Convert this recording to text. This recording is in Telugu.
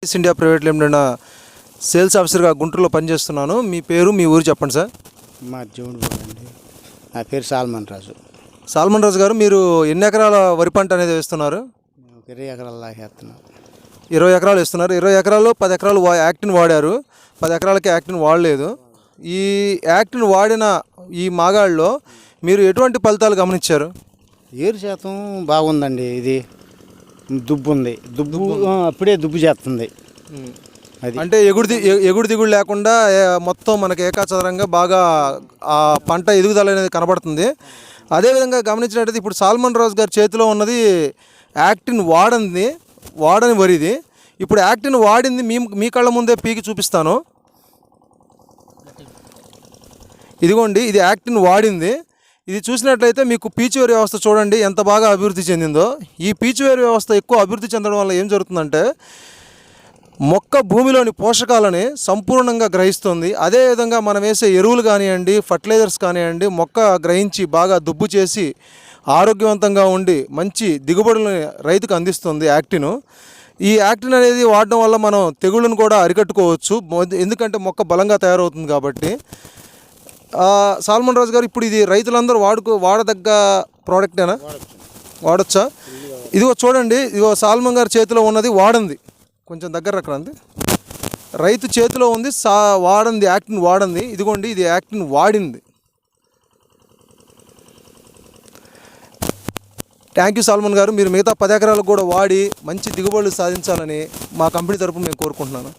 East India private limited sales ఆఫీసర్గా గుంటూరులో పనిచేస్తున్నాను. మీ పేరు, మీ ఊరు చెప్పండి సార్. మా జీవుడు అండి. నా పేరు సాల్మన్ రాజు. సాల్మన్ రాజు గారు, మీరు ఎన్ని ఎకరాల వరి పంట అనేది వేస్తున్నారు? 20 ఎకరాల దాకా వేస్తున్నాం. 20 ఎకరాలు వేస్తున్నారు. 20 ఎకరాల్లో 10 ఎకరాలు యాక్టిన్ వాడారు, 10 ఎకరాలకి యాక్టిన్ వాడలేదు. ఈ యాక్టిన్ వాడిన ఈ మాగాళ్ళలో మీరు ఎటువంటి ఫలితాలు గమనించారు? ఏరు శాతం బాగుందండి. ఇది దుబ్బు ఉంది, దుబ్బు అప్పుడే దుబ్బు చేస్తుంది. అది అంటే ఎగుడు దిగుడు లేకుండా మొత్తం మనకి ఏకాచదరంగా బాగా ఆ పంట ఎదుగుదల అనేది కనబడుతుంది. అదేవిధంగా గమనించినట్టయితే ఇప్పుడు సాల్మన్ రాజు గారి చేతిలో ఉన్నది యాక్టిన్ వాడని వరిది. ఇప్పుడు యాక్టిన్ వాడింది మీ కళ్ళ ముందే పీకి చూపిస్తాను. ఇదిగోండి, ఇది యాక్టిన్ వాడింది. ఇది చూసినట్లయితే మీకు పీచువేరు వ్యవస్థ చూడండి ఎంత బాగా అభివృద్ధి చెందిందో. ఈ పీచువేరు వ్యవస్థ ఎక్కువ అభివృద్ధి చెందడం వల్ల ఏం జరుగుతుందంటే మొక్క భూమిలోని పోషకాలని సంపూర్ణంగా గ్రహిస్తుంది. అదేవిధంగా మనం వేసే ఎరువులు కానివ్వండి, ఫర్టిలైజర్స్ కానివ్వండి, మొక్క గ్రహించి బాగా దుబ్బు చేసి ఆరోగ్యవంతంగా ఉండి మంచి దిగుబడులను రైతుకు అందిస్తుంది యాక్టిన్. ఈ యాక్టిన్ అనేది వాడడం వల్ల మనం తెగుళ్ళను కూడా అరికట్టుకోవచ్చు, ఎందుకంటే మొక్క బలంగా తయారవుతుంది కాబట్టి. సాల్మన్ రాజు గారు, ఇప్పుడు ఇది రైతులందరూ వాడదగ్గ ప్రోడక్టేనా? వాడచ్చా? ఇదిగో చూడండి, ఇదిగో సాల్మన్ గారి చేతిలో ఉన్నది వాడంది. కొంచెం దగ్గర రక్కరండి. రైతు చేతిలో ఉంది వాడంది, యాక్టిన్ వాడంది. ఇదిగోండి, ఇది యాక్టిన్ వాడింది. థ్యాంక్ యూ సాల్మన్ గారు. మీరు మిగతా 10 ఎకరాలకు కూడా వాడి మంచి దిగుబడులు సాధించాలని మా కంపెనీ తరపున మేము కోరుకుంటున్నాను.